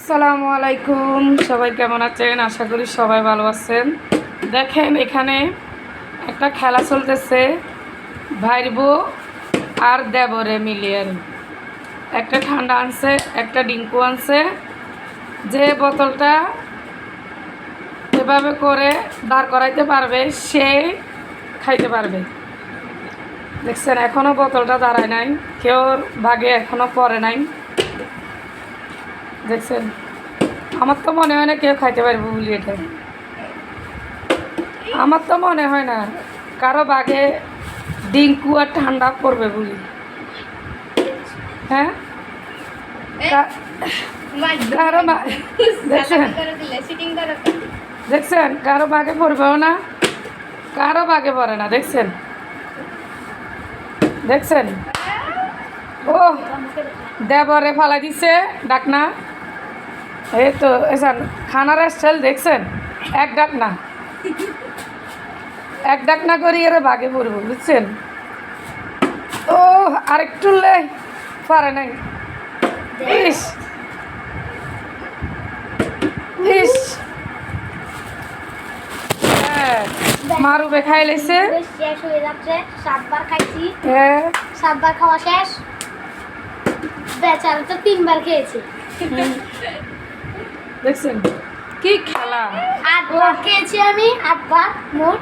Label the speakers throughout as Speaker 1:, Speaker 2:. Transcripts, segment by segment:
Speaker 1: আসসালামু আলাইকুম, সবাই কেমন আছেন? আশা করি সবাই ভালো আছেন। দেখেন এখানে একটা খেলা চলতেছে, ভাইর বউ আর দেবরে মিলিয়ে। একটা ঠান্ডা আনছে, একটা ডিঙ্কু আনছে। যে বোতলটা এভাবে করে দাঁড় করাইতে পারবে সে খাইতে পারবে। দেখছেন এখনও বোতলটা দাঁড়ায় নাই, কেউ ভাগে এখনও পড়ে নাই। দেখছেন, আমার তো মনে হয় না কেউ খাইতে পারবে বলি। এটা আমার তো মনে হয় না কারো বাগে ডিঙ্কু আর ঠান্ডা পড়বে বলি। হ্যাঁ, কারো দেখছেন কারো বাগে পড়বেও না, কারো বাগে পড়ে না। দেখছেন দেখছেন ও দেবরে ফালা দিছে ডাকনা। এই তো এসান খানার স্টাইল দেখছেন, এক ডাকনা এক ডাকনা করি এর বাগে পড়বো, বুঝছেন? ও আরেকটু পারে নাই। ইস ইস হ্যাঁ, মারুবে খাই লাইছে।
Speaker 2: শেষ হয়ে যাচ্ছে, 7 বার খাইছি।
Speaker 1: হ্যাঁ,
Speaker 2: 7 বার খাওয়া শেষ। বেচারা তো 3 বার খেয়েছে।
Speaker 1: দেখছেন কি খেলা।
Speaker 2: 8 বার খেয়েছি আমি, 8 বার মোট।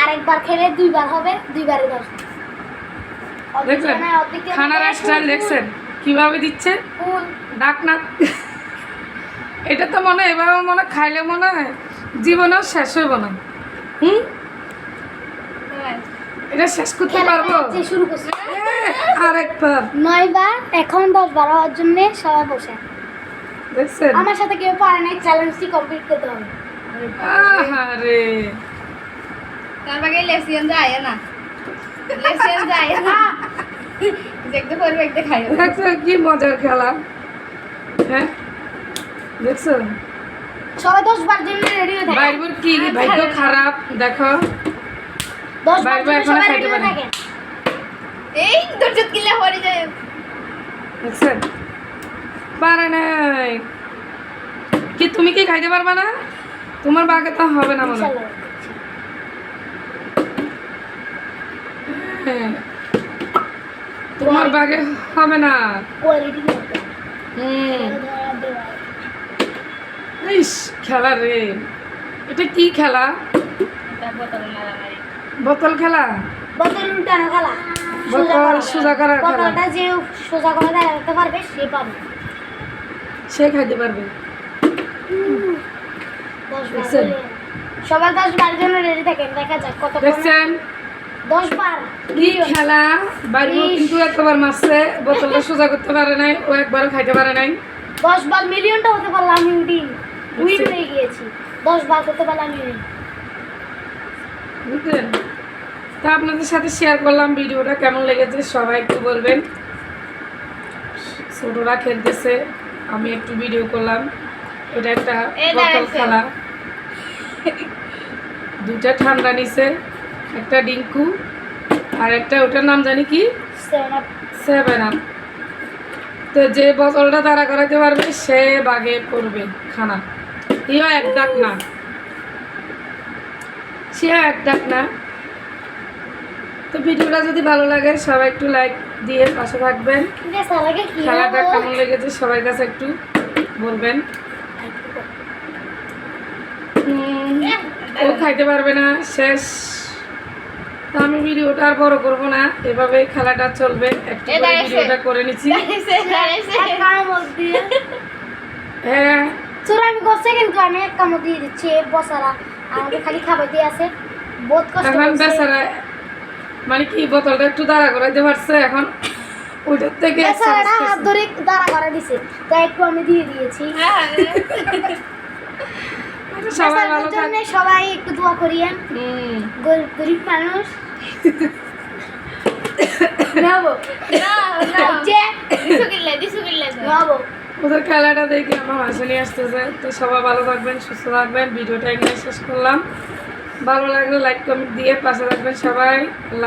Speaker 2: আরেকবার খেলে 2 বার হবে, 2 বারে 10।
Speaker 1: দেখছেন খানার স্টাইল দেখছেন কিভাবে দিচ্ছে ডাক না। এটা তো মনে হয় এভাবে মনে খাইলে মনে হয় জীবনেও শেষ হইব না। এটা শেষ করতে পারবো?
Speaker 2: শুরু করছি
Speaker 1: আরেকবার
Speaker 2: 9 বার, এখন 10 বার হওয়ার জন্য সবাই বসে।
Speaker 1: দেখছেন
Speaker 2: আমার সাথে কেউ পারে না, চ্যালেঞ্জটি কমপ্লিট করতে হবে।
Speaker 1: আহারে
Speaker 3: তার বাগে লেসিয়ান যায় না, লেসিয়ান যায় না, দেখতে পারবে একটা খাইও।
Speaker 1: দেখছো কি মজার খেলা। হ্যাঁ দেখছো
Speaker 2: সবাই 10 বার জন্য রেডি হয়ে থাকে।
Speaker 1: বাইরবুর কি ভাগ্য খারাপ দেখো।
Speaker 2: 10 বার
Speaker 1: বাইরবুর
Speaker 2: জন্য
Speaker 1: এখনো
Speaker 2: সবাই
Speaker 1: খাইতে
Speaker 2: রেডি হয়ে
Speaker 1: পারে।
Speaker 2: থাকে।
Speaker 3: এই দরজা কিলা হরে যায়।
Speaker 1: দেখছেন পারে নাই কি? তুমি কি খাইতে পারবা না? তোমার বাগে তো হবে না মনে হয়।
Speaker 2: ইনশাআল্লাহ।
Speaker 1: হ্যাঁ, তোমার বাগে হবে না।
Speaker 2: কোয়ালিটি করতে
Speaker 1: হুম ইস খেলা রে, এটা কি খেলা?
Speaker 3: এটা বোতল মারামারি।
Speaker 1: বোতল খেলা,
Speaker 2: বোতল উল্টানো খেলা।
Speaker 1: বোতল সোজা করার খেলা।
Speaker 2: বোতলটা যে সোজা করে দাঁড়াতে পারবে সে পাবে।
Speaker 1: সে খাইতে পারবে।
Speaker 2: 10 বার
Speaker 1: দেখছেন?
Speaker 2: বলে। সবাই 10 বার জন্য রেডি থাকেন, দেখা যাক কত
Speaker 1: দেখছেন
Speaker 2: 10 বার
Speaker 1: কি খেলা। বাইরে কিন্তু একবার মারছে, বোতলটা সোজা করতে পারে নাই, ও একবারও খাইতে পারে নাই।
Speaker 2: 10 বার মিলিয়নটা হতে পারলাম আমি উইন হয়ে গিয়েছি। 10 বার করতে পারলাম আমি win।
Speaker 1: বুঝলেন? তা আপনাদের সাথে শেয়ার করলাম ভিডিওটা, কেমন লেগেছে সবাই একটু বলবেন। ছোটরা খেলতেছে, আমি একটু ভিডিও করলাম। এটা একটা বোতল খেলা, দুটা ঠান্ডা নিছে, একটা ডিঙ্কু আর একটা ওটার নাম জানি কি,
Speaker 2: 7 up।
Speaker 1: 7 আপ। তো যে বোতলটা তারা করাইতে পারবে সে বাগে করবে খানা। ইও এক ডাক না, সেও এক ডাক না। তো ভিডিওটা যদি ভালো লাগে সবাই একটু লাইক দিয়ে পাশে থাকবেন। খেলাটা কেমন লেগেছে সবার কাছে একটু বলবেন। ও খাইতে পারবে না, শেষ। তো আমি ভিডিওটা আর বড় করবো না, এভাবে খেলাটা চলবে। একটু করে ভিডিওটা করে নিচ্ছি। হ্যাঁ
Speaker 2: চোরামি করছে কিন্তু আমি এক কামড় দিয়ে দিচ্ছি। বসারা আমাকে খালি খাবার দিয়ে আছে, বহুত কষ্ট
Speaker 1: এখন
Speaker 2: করছে।
Speaker 1: বেচারা মানে কি বোতলটা একটু দাঁড়া করাইতে পারছে, এখন ওইটার থেকে
Speaker 2: বেচারাটা হাত ধরে দাঁড়া করে দিছে, তাই একটু আমি দিয়ে দিয়েছি।
Speaker 1: সবাই ভালো
Speaker 2: বেচারাদের জন্য
Speaker 1: থাক।
Speaker 2: সবাই একটু দোয়া করিয়েন। গরিব মানুষ নাবো নাবো।
Speaker 1: ওদের খেলাটা দেখে আমার হাসি নিয়ে আসতেছে। তো সবাই ভালো থাকবেন, সুস্থ থাকবেন। ভিডিওটা এখানে শেষ করলাম। ভালো লাগলে লাইক কমেন্ট দিয়ে পাশে থাকবেন সবাই।